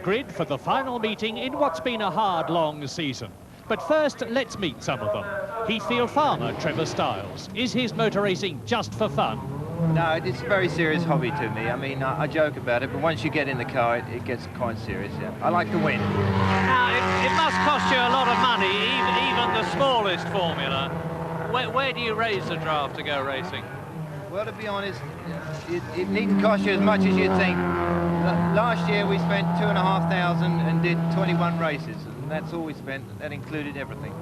Grid for the final meeting in what's been a hard, long season. But first, let's meet some of them. Heathfield farmer Trevor Stiles. Is his motor racing just for fun? No, it's a very serious hobby to me. I mean, I joke about it, but once you get in the car, it gets quite serious, yeah. I like to win. Now, it must cost you a lot of money, even the smallest formula. Where do you raise the draft to go racing? Well, to be honest, it needn't cost you as much as you'd think. Last year we spent $2,500 and did 21 races, and that's all we spent. That included everything.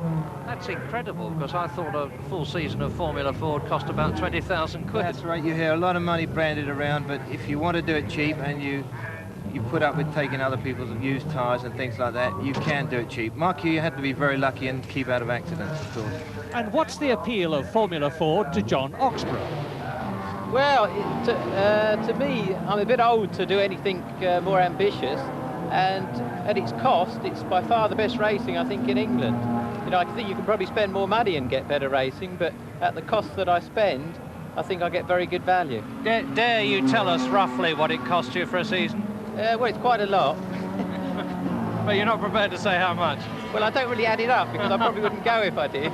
That's incredible, because I thought a full season of Formula Ford cost about 20,000 quid. That's right, you hear a lot of money branded around, but if you want to do it cheap and you put up with taking other people's used tyres and things like that, you can do it cheap. Mark, you have to be very lucky and keep out of accidents, of course. And what's the appeal of Formula Ford to John Oxborough? Well, to me, I'm a bit old to do anything more ambitious, and at its cost, it's by far the best racing, I think, in England. You know, I think you can probably spend more money and get better racing, but at the cost that I spend, I think I get very good value. Dare you tell us roughly what it cost you for a season? Well, it's quite a lot. But you're not prepared to say how much? Well, I don't really add it up, because I probably wouldn't go if I did.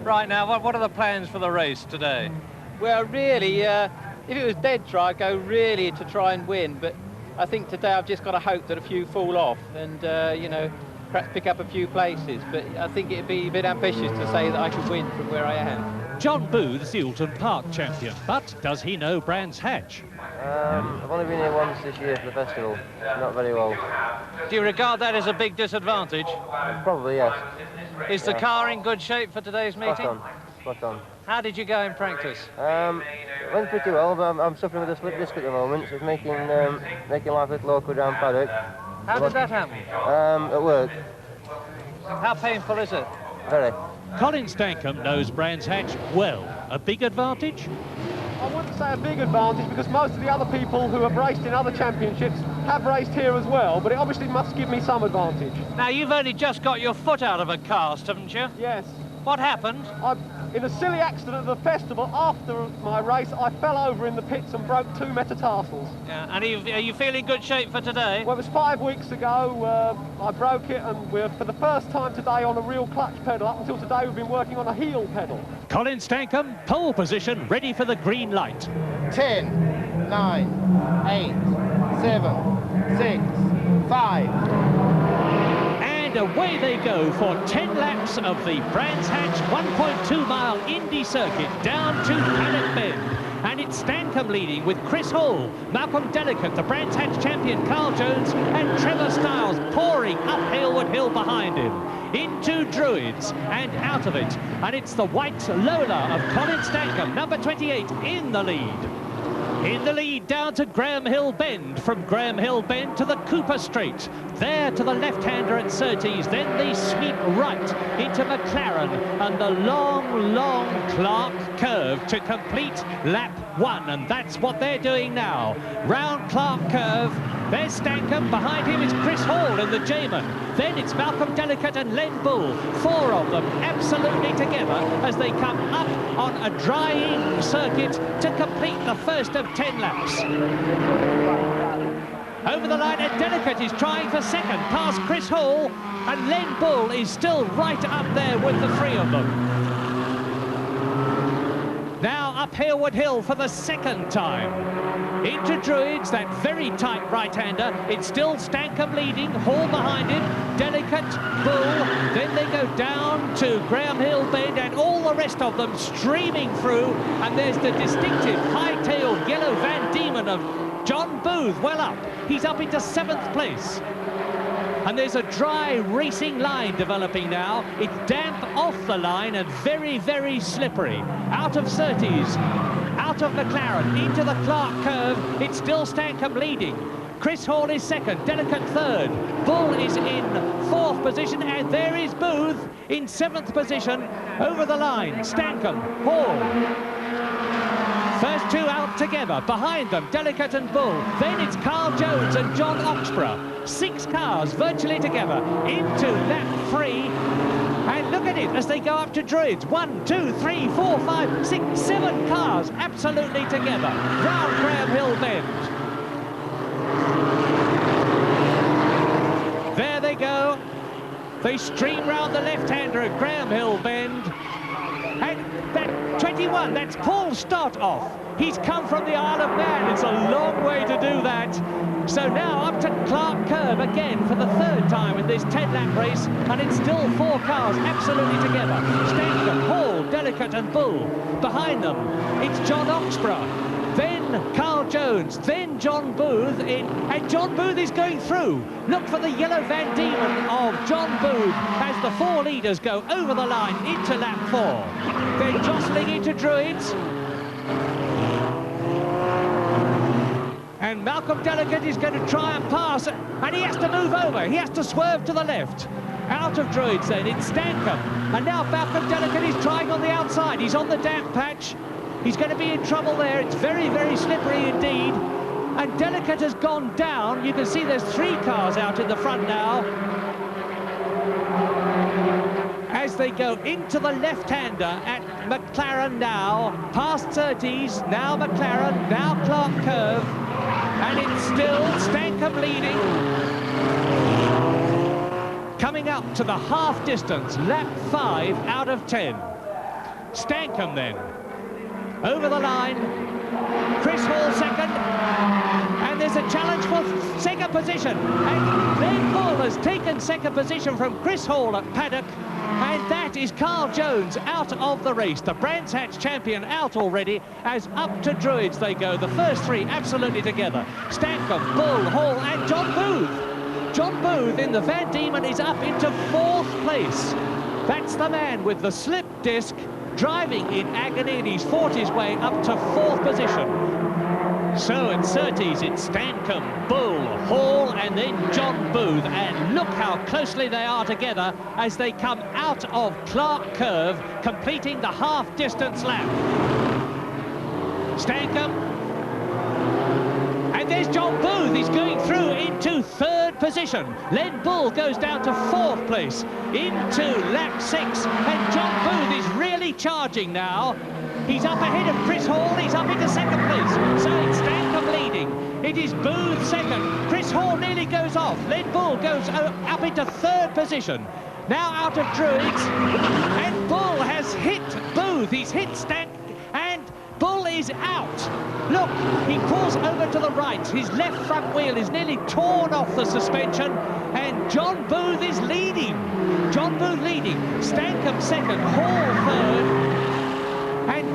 Right, now, what are the plans for the race today? Well, really, if it was dead try, I'd go really to try and win, but I think today I've just got to hope that a few fall off and, you know, perhaps pick up a few places, but I think it'd be a bit ambitious to say that I could win from where I am. John Booth's the Alton Park champion, but does he know Brands Hatch? I've only been here once this year for the festival, not very well. Do you regard that as a big disadvantage? Probably, yes. Is the car in good shape for today's meeting? Spot on. How did you go in practice? Went pretty well, but I'm suffering with a slip disc at the moment, so it's making life a little awkward down paddock. How did that happen? At work. How painful is it? Very. Colin Stankham knows Brands Hatch well. A big advantage? I wouldn't say a big advantage, because most of the other people who have raced in other championships have raced here as well, but it obviously must give me some advantage. Now, you've only just got your foot out of a cast, haven't you? Yes. What happened? In a silly accident at the festival, after my race, I fell over in the pits and broke 2 metatarsals. Yeah, and are you feeling good shape for today? Well, it was 5 weeks ago, I broke it, and we're, for the first time today, on a real clutch pedal. Up until today, we've been working on a heel pedal. Colin Stankham, pole position, ready for the green light. 10, 9, 8, 7, 6, 5... And away they go for 10 laps of the Brands Hatch 1.2-mile Indy circuit down to Paddock Bend. And it's Stankham leading with Chris Hall, Malcolm Delicate, the Brands Hatch champion Carl Jones, and Trevor Stiles pouring up Hailwood Hill behind him. Into Druids and out of it. And it's the white Lola of Colin Stankham, number 28, in the lead. In the lead down to Graham Hill Bend, from Graham Hill Bend to the Cooper Straight, there to the left-hander at Surtees, then they sweep right into McLaren and the long, long Clark curve to complete lap 1, and that's what they're doing now. Round Clark curve, there's Stankham, behind him is Chris Hall in the Jayman, then it's Malcolm Delicate and Len Bull, 4 of them absolutely together as they come up on a drying circuit to complete the first of 10 laps. Over the line, and Delicate is trying for second, past Chris Hall, and Len Bull is still right up there with the 3 of them. Now up Hailwood Hill for the second time. Into Druids, that very tight right-hander. It's still Stankham leading, Hall behind him, Delicate, Bull. Then they go down to Graham Hill Bend, and all the rest of them streaming through. And there's the distinctive high-tailed yellow Van Diemen of John Booth, well up. He's up into 7th place. And there's a dry racing line developing now. It's damp off the line and very, very slippery. Out of Surtees, out of McLaren, into the Clark curve. It's still Stankham leading. Chris Hall is second, Delicate third. Bull is in 4th position, and there is Booth in 7th position. Over the line, Stankham, Hall. First 2 out together, behind them, Delicate and Bull. Then it's Carl Jones and John Oxborough. 6 cars virtually together into lap 3. And look at it as they go up to Druids. 1, 2, 3, 4, 5, 6, 7 cars absolutely together. Round Graham Hill Bend. They stream round the left-hander at Graham Hill Bend. And that 21, that's Paul Stott off. He's come from the Isle of Man. It's a long way to do that. So now up to Clark Curve again for the third time in this 10-lap race, and it's still 4 cars absolutely together. Stankham, Hall, Delicate and Bull. Behind them, it's John Oxborough. Then Carl Jones, then John Booth in, and John Booth is going through. Look for the yellow Van Diemen of John Booth as the 4 leaders go over the line into lap 4. They're jostling into Druids. And Malcolm Delicate is going to try and pass, and he has to move over. He has to swerve to the left. Out of Druids then, it's Stankham. And now Malcolm Delicate is trying on the outside. He's on the damp patch. He's going to be in trouble there. It's very, very slippery indeed. And Delicate has gone down. You can see there's 3 cars out in the front now. As they go into the left-hander at McLaren now, past Surtees, now McLaren, now Clark Curve. And it's still Stankham leading. Coming up to the half distance, lap 5 out of 10. Stankham then. Over the line, Chris Hall second, and there's a challenge for second position. And Glenn Bull has taken second position from Chris Hall at Paddock, and that is Carl Jones out of the race. The Brands Hatch champion out already, as up to Druids they go. The first 3 absolutely together. Stankham, Bull, Hall, and John Booth. John Booth in the Van Diemen is up into 4th place. That's the man with the slip disc, driving in agony, and he's fought his way up to 4th position. So at Surtees, it's Stankham, Bull, Hall, and then John Booth. And look how closely they are together as they come out of Clark Curve, completing the half-distance lap. Stankham. And there's John Booth. He's going through into 3rd position. Len Bull goes down to 4th place into lap 6. And John Booth is really charging now. He's up ahead of Chris Hall. He's up into 2nd place. So it's Stankham leading. It is Booth 2nd. Chris Hall nearly goes off. Len Bull goes up into 3rd position. Now out of Druids. And Bull has hit Booth. He's hit Stankham. And Bull is out. Look, he pulls over to the right. His left front wheel is nearly torn off the suspension, and John Booth is leading. John Booth leading. Stankham 2nd, Hall 3rd, and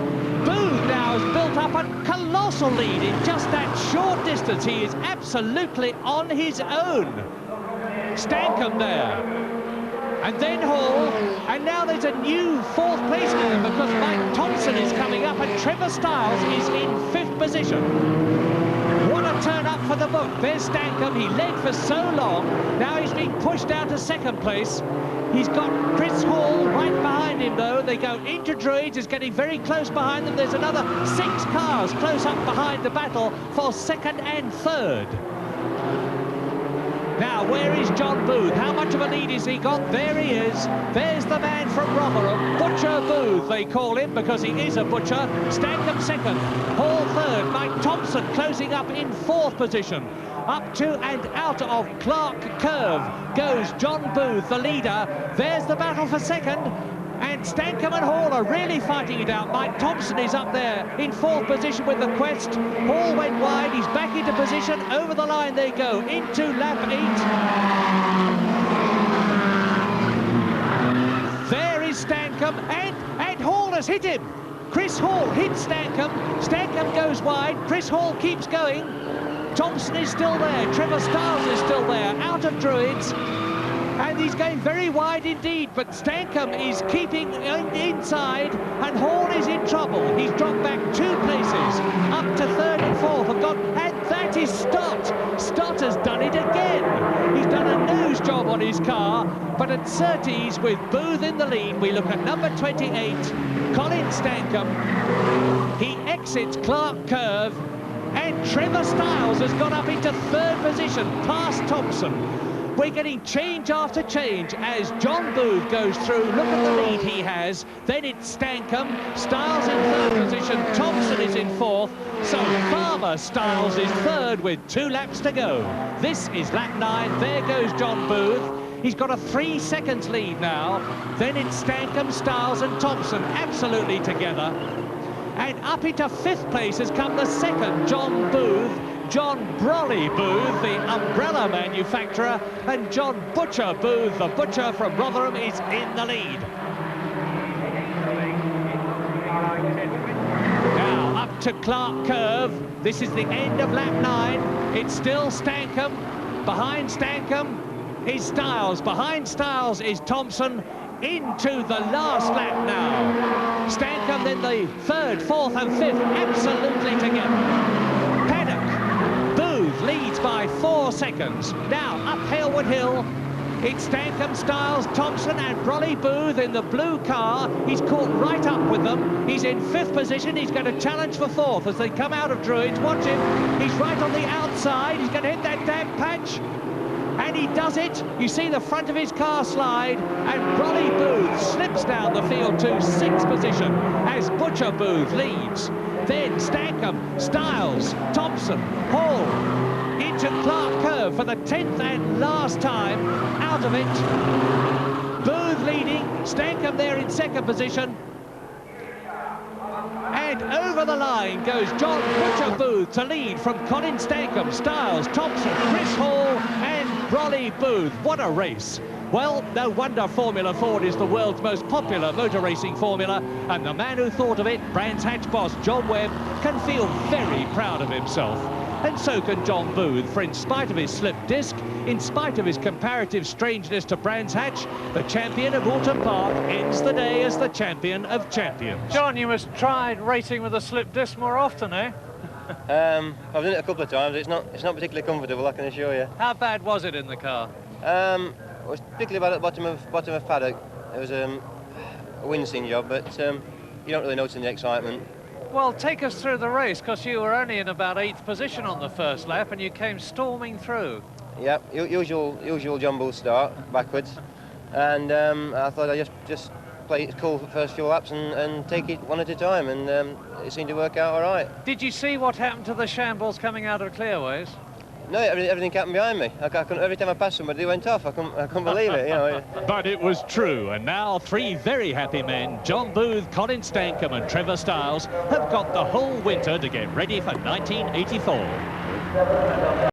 Booth now has built up a colossal lead in just that short distance. He is absolutely on his own. Stankham there. And then Hall, and now there's a new 4th place now because Mike Thompson is coming up and Trevor Stiles is in 5th position. What a turn up for the book. There's Stankham. He led for so long. Now he's being pushed down to 2nd place. He's got Chris Hall right behind him, though. They go into Druids. It's getting very close behind them. There's another 6 cars close up behind the battle for 2nd and 3rd. Now, where is John Booth? How much of a lead has he got? There he is. There's the man from Rotherham, Butcher Booth, they call him, because he is a butcher. Stankham 2nd, Hall 3rd, Mike Thompson closing up in 4th position. Up to and out of Clark Curve goes John Booth, the leader. There's the battle for 2nd. And Stankham and Hall are really fighting it out. Mike Thompson is up there in 4th position with the Quest. Hall went wide, he's back into position. Over the line they go into lap 8. There is Stankham, and Hall has hit him. Chris Hall hits Stankham. Stankham goes wide, Chris Hall keeps going. Thompson is still there, Trevor Stiles is still there, out of Druids. And he's going very wide indeed, but Stankham is keeping inside, and Hall is in trouble. He's dropped back 2 places, up to 3rd and 4th, and that is Stott. Stott has done it again. He's done a nose job on his car, but at Surtees, with Booth in the lead, we look at number 28, Colin Stankham. He exits Clark Curve, and Trevor Stiles has gone up into 3rd position, past Thompson. We're getting change after change as John Booth goes through. Look at the lead he has. Then it's Stankham. Stiles in 3rd position. Thompson is in 4th. So Farmer Stiles is 3rd with 2 laps to go. This is lap 9. There goes John Booth. He's got a 3 seconds lead now. Then it's Stankham, Stiles and Thompson absolutely together. And up into 5th place has come the second, John Brolly Booth, the umbrella manufacturer, and John Butcher Booth, the butcher from Rotherham, is in the lead. Now up to Clark Curve. This is the end of lap 9. It's still Stankham. Behind Stankham is Stiles. Behind Stiles is Thompson. Into the last lap now. Stankham, then the 3rd, 4th and 5th absolutely together. Paddock, Booth leads by 4 seconds. Now up Hailwood Hill. It's Stankham, Stiles, Thompson and Brolly Booth in the blue car. He's caught right up with them. He's in 5th position. He's going to challenge for 4th as they come out of Druids. Watch him. He's right on the outside. He's going to hit that damn patch. And he does it. You see the front of his car slide, and Brolly Booth slips down the field to 6th position as Butcher Booth leads. Then Stankham, Stiles, Thompson, Hall into Clark Curve for the 10th and last time out of it. Booth leading, Stankham there in 2nd position. And over the line goes John Butcher Booth to lead from Colin Stankham, Stiles, Thompson, Chris Hall and Brolly Booth. What a race. Well, no wonder Formula Ford is the world's most popular motor racing formula, and the man who thought of it, Brands Hatch boss John Webb, can feel very proud of himself. And so can John Booth, for in spite of his slipped disc, in spite of his comparative strangeness to Brands Hatch, the champion of Alton Park ends the day as the champion of champions. John, you must try racing with a slipped disc more often, eh? I've done it a couple of times. It's not particularly comfortable, I can assure you. How bad was it in the car? It was particularly bad at the bottom of paddock. It was a wincing job, but you don't really notice in the excitement. Well, take us through the race, because you were only in about 8th position on the first lap and you came storming through. Yep, usual jumble start backwards, and I thought I'd just play it cool for the first few laps and take it one at a time, and it seemed to work out all right. Did you see what happened to the shambles coming out of Clearways? No, everything happened behind me. I couldn't, every time I passed somebody, they went off. I couldn't believe it, you know. But it was true, and now 3 very happy men, John Booth, Colin Stankham and Trevor Stiles, have got the whole winter to get ready for 1984.